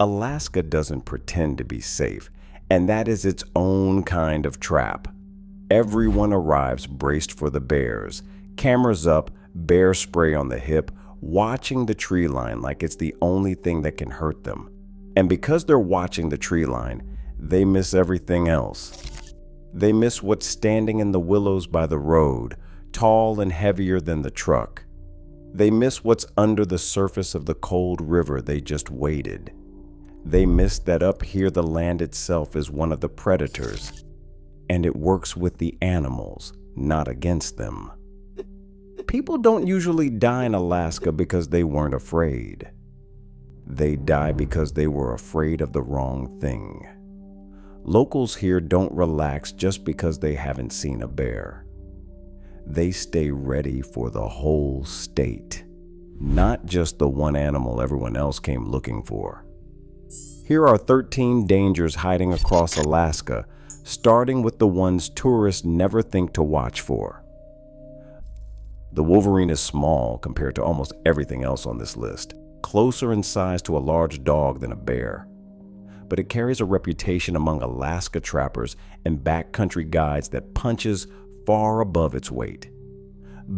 Alaska doesn't pretend to be safe, and that is its own kind of trap. Everyone arrives braced for the bears, cameras up, bear spray on the hip, watching the tree line like it's the only thing that can hurt them. And because they're watching the tree line, they miss everything else. They miss what's standing in the willows by the road, tall and heavier than the truck. They miss what's under the surface of the cold river they just waded. They miss that up here the land itself is one of the predators, and it works with the animals, not against them. People don't usually die in Alaska because they weren't afraid. They die because they were afraid of the wrong thing. Locals here don't relax just because they haven't seen a bear. They stay ready for the whole state, not just the one animal everyone else came looking for. Here are 13 dangers hiding across Alaska, starting with the ones tourists never think to watch for. The wolverine is small compared to almost everything else on this list, closer in size to a large dog than a bear. But it carries a reputation among Alaska trappers and backcountry guides that punches far above its weight.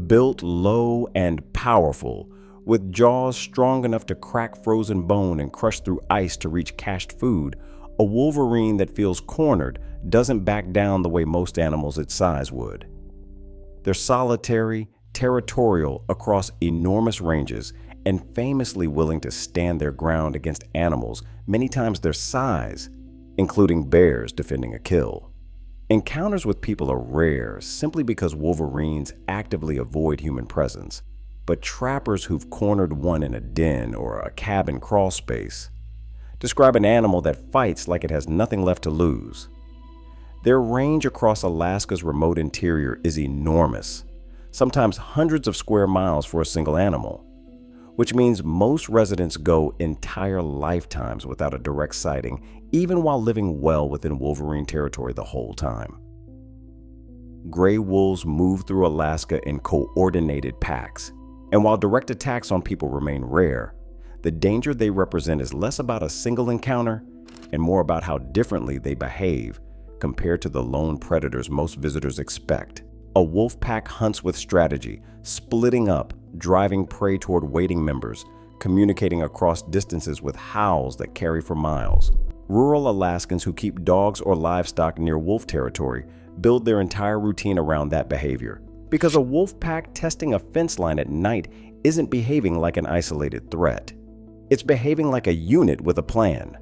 Built low and powerful, with jaws strong enough to crack frozen bone and crush through ice to reach cached food, a wolverine that feels cornered doesn't back down the way most animals its size would. They're solitary, territorial across enormous ranges, and famously willing to stand their ground against animals many times their size, including bears defending a kill. Encounters with people are rare simply because wolverines actively avoid human presence, but trappers who've cornered one in a den or a cabin crawl space describe an animal that fights like it has nothing left to lose. Their range across Alaska's remote interior is enormous, sometimes hundreds of square miles for a single animal, which means most residents go entire lifetimes without a direct sighting, even while living well within wolverine territory the whole time. Gray wolves move through Alaska in coordinated packs, and while direct attacks on people remain rare, the danger they represent is less about a single encounter and more about how differently they behave compared to the lone predators most visitors expect. A wolf pack hunts with strategy, splitting up, driving prey toward waiting members, communicating across distances with howls that carry for miles. Rural Alaskans who keep dogs or livestock near wolf territory build their entire routine around that behavior, because a wolf pack testing a fence line at night isn't behaving like an isolated threat. It's behaving like a unit with a plan.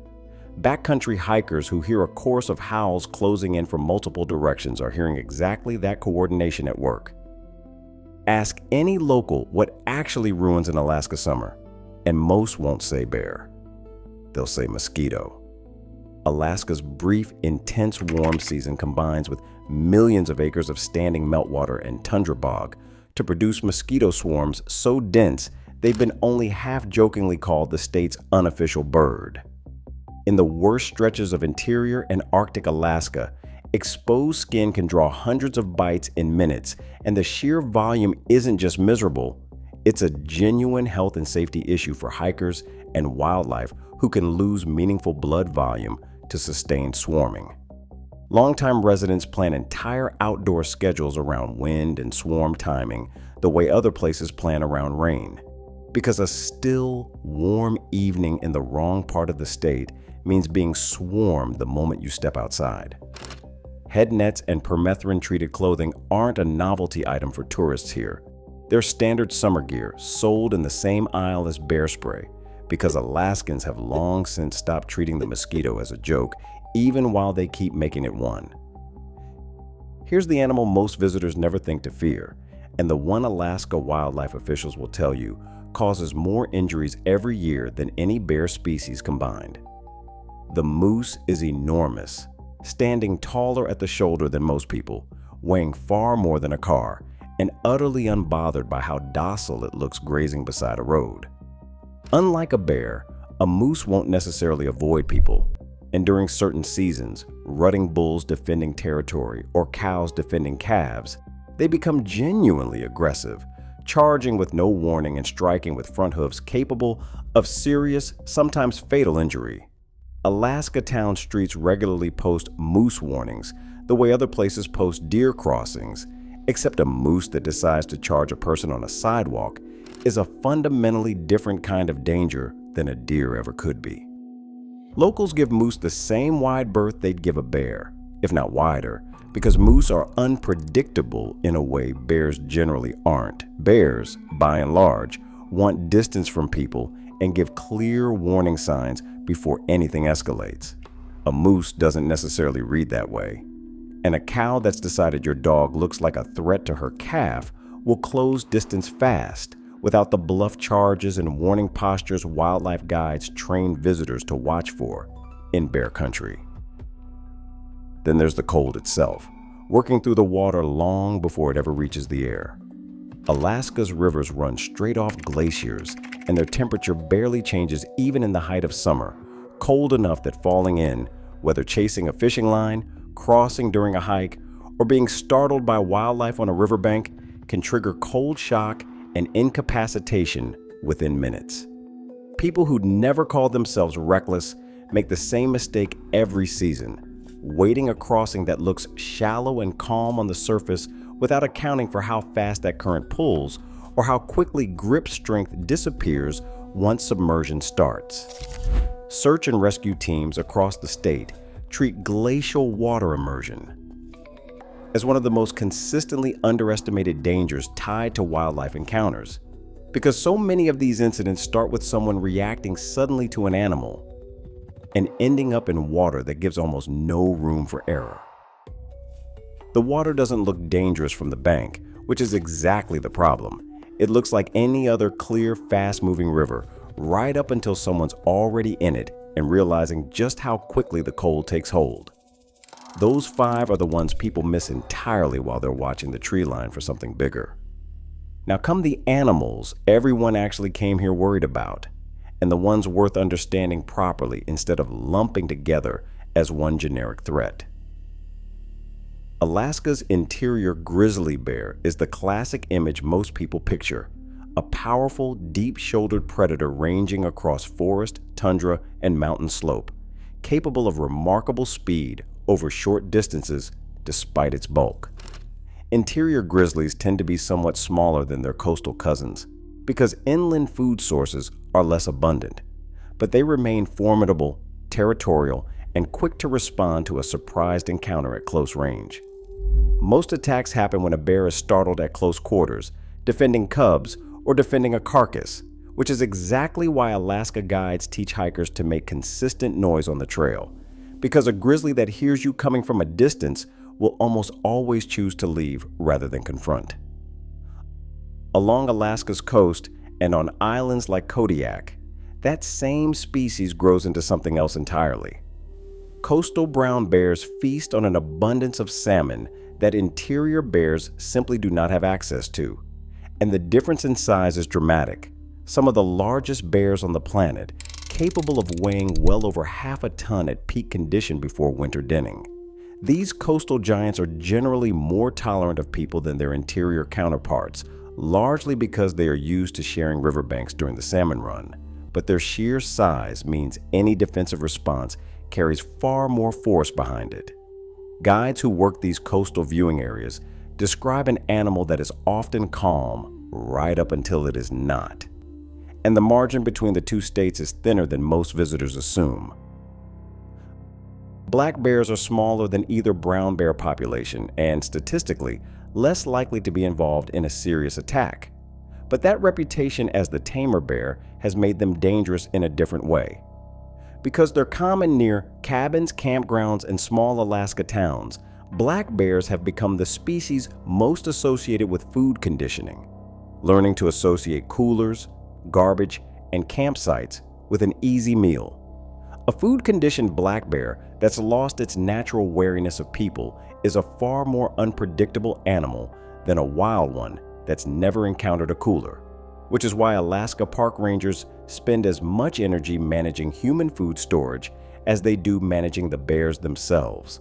Backcountry hikers who hear a chorus of howls closing in from multiple directions are hearing exactly that coordination at work. Ask any local what actually ruins an Alaska summer, and most won't say bear. They'll say mosquito. Alaska's brief, intense warm season combines with millions of acres of standing meltwater and tundra bog to produce mosquito swarms so dense they've been only half-jokingly called the state's unofficial bird. In the worst stretches of interior and Arctic Alaska, exposed skin can draw hundreds of bites in minutes, and the sheer volume isn't just miserable, it's a genuine health and safety issue for hikers and wildlife who can lose meaningful blood volume to sustained swarming. Longtime residents plan entire outdoor schedules around wind and swarm timing the way other places plan around rain, because a still, warm evening in the wrong part of the state means being swarmed the moment you step outside. Head nets and permethrin-treated clothing aren't a novelty item for tourists here. They're standard summer gear sold in the same aisle as bear spray, because Alaskans have long since stopped treating the mosquito as a joke, even while they keep making it one. Here's the animal most visitors never think to fear, and the one Alaska wildlife officials will tell you causes more injuries every year than any bear species combined. The moose is enormous, standing taller at the shoulder than most people, weighing far more than a car, and utterly unbothered by how docile it looks grazing beside a road. Unlike a bear, a moose won't necessarily avoid people, and during certain seasons, rutting bulls defending territory or cows defending calves, they become genuinely aggressive, charging with no warning and striking with front hooves capable of serious, sometimes fatal injury. Alaska town streets regularly post moose warnings, the way other places post deer crossings, except a moose that decides to charge a person on a sidewalk is a fundamentally different kind of danger than a deer ever could be. Locals give moose the same wide berth they'd give a bear, if not wider, because moose are unpredictable in a way bears generally aren't. Bears, by and large, want distance from people and give clear warning signs before anything escalates. A moose doesn't necessarily read that way. And a cow that's decided your dog looks like a threat to her calf will close distance fast without the bluff charges and warning postures wildlife guides train visitors to watch for in bear country. Then there's the cold itself, working through the water long before it ever reaches the air. Alaska's rivers run straight off glaciers, and their temperature barely changes even in the height of summer, cold enough that falling in, whether chasing a fishing line, crossing during a hike, or being startled by wildlife on a riverbank, can trigger cold shock and incapacitation within minutes. People who'd never called themselves reckless make the same mistake every season, wading a crossing that looks shallow and calm on the surface without accounting for how fast that current pulls or how quickly grip strength disappears once submersion starts. Search and rescue teams across the state treat glacial water immersion as one of the most consistently underestimated dangers tied to wildlife encounters, because so many of these incidents start with someone reacting suddenly to an animal and ending up in water that gives almost no room for error. The water doesn't look dangerous from the bank, which is exactly the problem. It looks like any other clear, fast-moving river, right up until someone's already in it and realizing just how quickly the cold takes hold. Those 5 are the ones people miss entirely while they're watching the tree line for something bigger. Now come the animals everyone actually came here worried about, and the ones worth understanding properly instead of lumping together as one generic threat. Alaska's interior grizzly bear is the classic image most people picture, a powerful, deep-shouldered predator ranging across forest, tundra, and mountain slope, capable of remarkable speed over short distances despite its bulk. Interior grizzlies tend to be somewhat smaller than their coastal cousins because inland food sources are less abundant, but they remain formidable, territorial, and quick to respond to a surprised encounter at close range. Most attacks happen when a bear is startled at close quarters, defending cubs, or defending a carcass, which is exactly why Alaska guides teach hikers to make consistent noise on the trail, because a grizzly that hears you coming from a distance will almost always choose to leave rather than confront. Along Alaska's coast and on islands like Kodiak, that same species grows into something else entirely. Coastal brown bears feast on an abundance of salmon that interior bears simply do not have access to. And the difference in size is dramatic. Some of the largest bears on the planet, capable of weighing well over half a ton at peak condition before winter denning. These coastal giants are generally more tolerant of people than their interior counterparts, largely because they are used to sharing riverbanks during the salmon run. But their sheer size means any defensive response carries far more force behind it. Guides who work these coastal viewing areas describe an animal that is often calm right up until it is not. And the margin between the two states is thinner than most visitors assume. Black bears are smaller than either brown bear population and, statistically, less likely to be involved in a serious attack. But that reputation as the tamer bear has made them dangerous in a different way. Because they're common near cabins, campgrounds, and small Alaska towns, black bears have become the species most associated with food conditioning, learning to associate coolers, garbage, and campsites with an easy meal. A food-conditioned black bear that's lost its natural wariness of people is a far more unpredictable animal than a wild one that's never encountered a cooler, which is why Alaska park rangers spend as much energy managing human food storage as they do managing the bears themselves.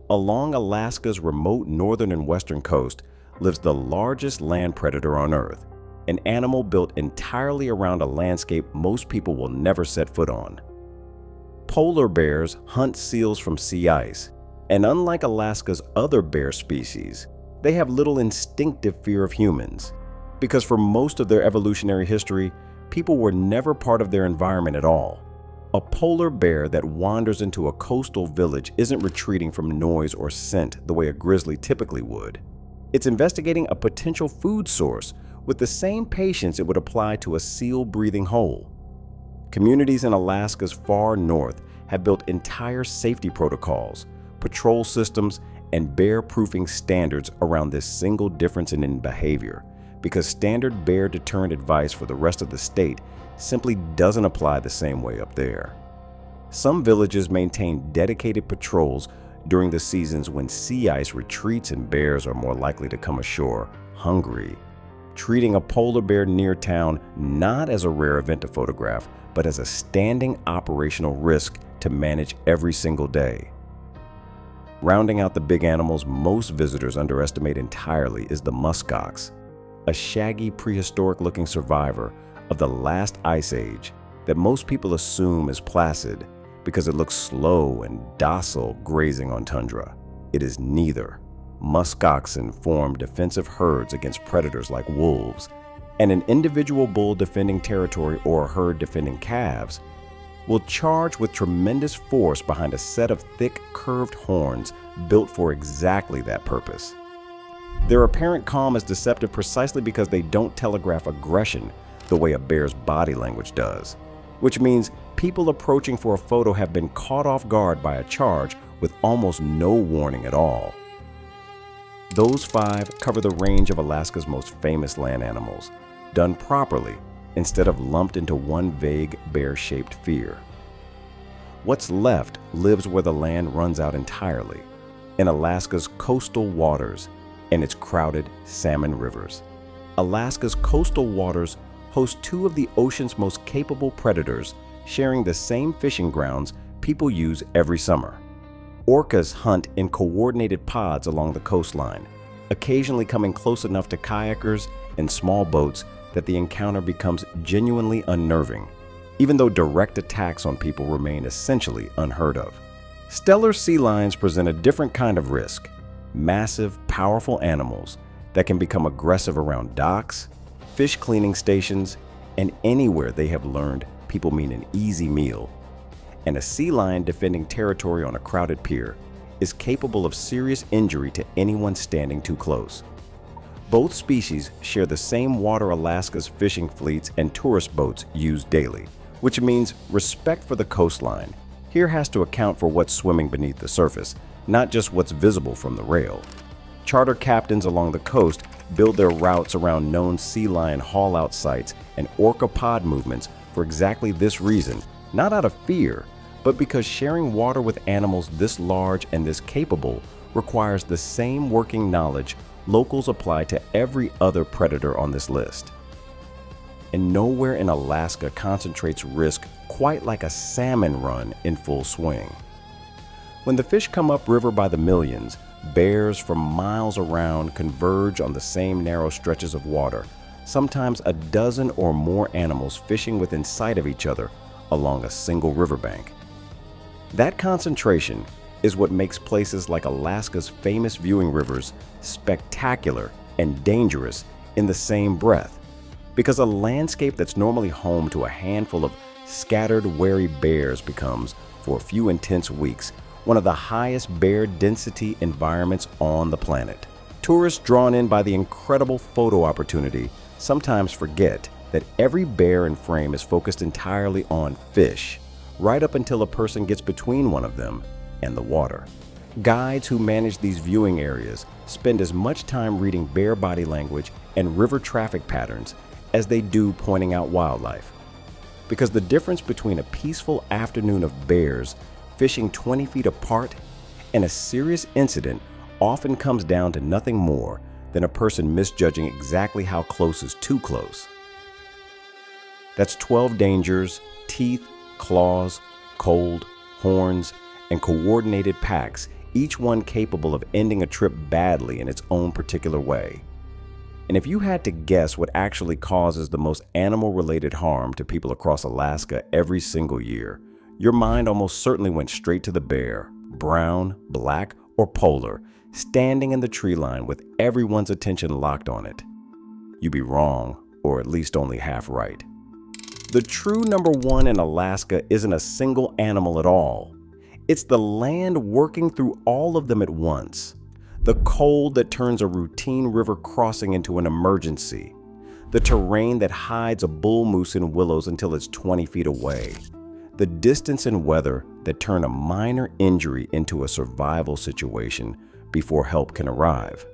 Along Alaska's remote northern and western coast lives the largest land predator on Earth, an animal built entirely around a landscape most people will never set foot on. Polar bears hunt seals from sea ice, and unlike Alaska's other bear species, they have little instinctive fear of humans, because for most of their evolutionary history, people were never part of their environment at all. A polar bear that wanders into a coastal village isn't retreating from noise or scent the way a grizzly typically would. It's investigating a potential food source with the same patience it would apply to a seal-breathing hole. Communities in Alaska's far north have built entire safety protocols, patrol systems, and bear-proofing standards around this single difference in behavior, because standard bear deterrent advice for the rest of the state simply doesn't apply the same way up there. Some villages maintain dedicated patrols during the seasons when sea ice retreats and bears are more likely to come ashore hungry, treating a polar bear near town not as a rare event to photograph, but as a standing operational risk to manage every single day. Rounding out the big animals most visitors underestimate entirely is the muskox, a shaggy prehistoric-looking survivor of the last ice age that most people assume is placid because it looks slow and docile grazing on tundra. It is neither. Muskoxen form defensive herds against predators like wolves, and an individual bull defending territory or a herd defending calves will charge with tremendous force behind a set of thick, curved horns built for exactly that purpose. Their apparent calm is deceptive precisely because they don't telegraph aggression the way a bear's body language does, which means people approaching for a photo have been caught off guard by a charge with almost no warning at all. Those 5 cover the range of Alaska's most famous land animals, done properly instead of lumped into one vague bear-shaped fear. What's left lives where the land runs out entirely, in Alaska's coastal waters and its crowded salmon rivers. Alaska's coastal waters host 2 of the ocean's most capable predators, sharing the same fishing grounds people use every summer. Orcas hunt in coordinated pods along the coastline, occasionally coming close enough to kayakers and small boats that the encounter becomes genuinely unnerving, even though direct attacks on people remain essentially unheard of. Stellar sea lions present a different kind of risk, massive, powerful animals that can become aggressive around docks, fish cleaning stations, and anywhere they have learned people mean an easy meal. And a sea lion defending territory on a crowded pier is capable of serious injury to anyone standing too close. Both species share the same water Alaska's fishing fleets and tourist boats use daily, which means respect for the coastline here has to account for what's swimming beneath the surface, not just what's visible from the rail. Charter captains along the coast build their routes around known sea lion haul-out sites and orca pod movements for exactly this reason, not out of fear, but because sharing water with animals this large and this capable requires the same working knowledge locals apply to every other predator on this list. And nowhere in Alaska concentrates risk quite like a salmon run in full swing. When the fish come upriver by the millions, bears from miles around converge on the same narrow stretches of water, sometimes a dozen or more animals fishing within sight of each other along a single riverbank. That concentration is what makes places like Alaska's famous viewing rivers spectacular and dangerous in the same breath, because a landscape that's normally home to a handful of scattered, wary bears becomes, for a few intense weeks, one of the highest bear density environments on the planet. Tourists drawn in by the incredible photo opportunity sometimes forget that every bear in frame is focused entirely on fish, right up until a person gets between one of them and the water. Guides who manage these viewing areas spend as much time reading bear body language and river traffic patterns as they do pointing out wildlife. Because the difference between a peaceful afternoon of bears fishing 20 feet apart and a serious incident often comes down to nothing more than a person misjudging exactly how close is too close. That's 12 dangers, teeth, claws, cold, horns, and coordinated packs, each one capable of ending a trip badly in its own particular way. And if you had to guess what actually causes the most animal-related harm to people across Alaska every single year, Your mind almost certainly went straight to the bear, brown, black, or polar, standing in the tree line with everyone's attention locked on it. You'd be wrong, or at least only half right. The true number one in Alaska isn't a single animal at all. It's the land working through all of them at once. The cold that turns a routine river crossing into an emergency. The terrain that hides a bull moose in willows until it's 20 feet away. The distance and weather that turn a minor injury into a survival situation before help can arrive.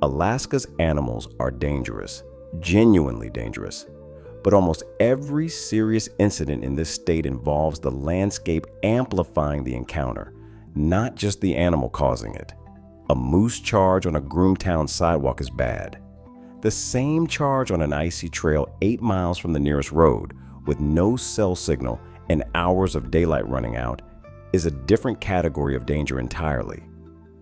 Alaska's animals are dangerous, genuinely dangerous. But almost every serious incident in this state involves the landscape amplifying the encounter, not just the animal causing it. A moose charge on a Groomtown sidewalk is bad. The same charge on an icy trail 8 miles from the nearest road, with no cell signal and hours of daylight running out, is a different category of danger entirely.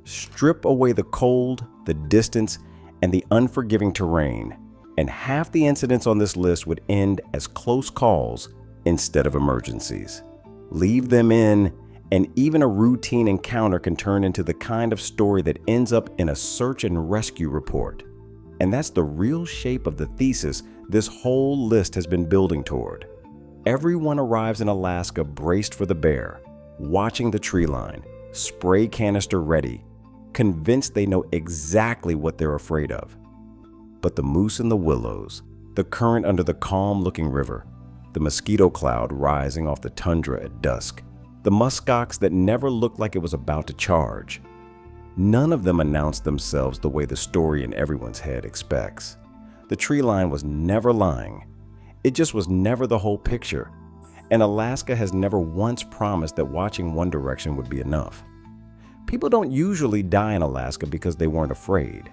Strip away the cold, the distance, and the unforgiving terrain, and half the incidents on this list would end as close calls instead of emergencies. Leave them in, and even a routine encounter can turn into the kind of story that ends up in a search and rescue report. And that's the real shape of the thesis this whole list has been building toward. Everyone arrives in Alaska braced for the bear, watching the tree line, spray canister ready, convinced they know exactly what they're afraid of. But the moose in the willows, the current under the calm-looking river, the mosquito cloud rising off the tundra at dusk, the muskox that never looked like it was about to charge. None of them announced themselves the way the story in everyone's head expects. The tree line was never lying. It just was never the whole picture. And Alaska has never once promised that watching one direction would be enough. People don't usually die in Alaska because they weren't afraid.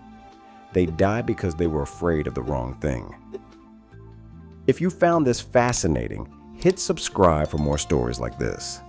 They die because they were afraid of the wrong thing. If you found this fascinating, hit subscribe for more stories like this.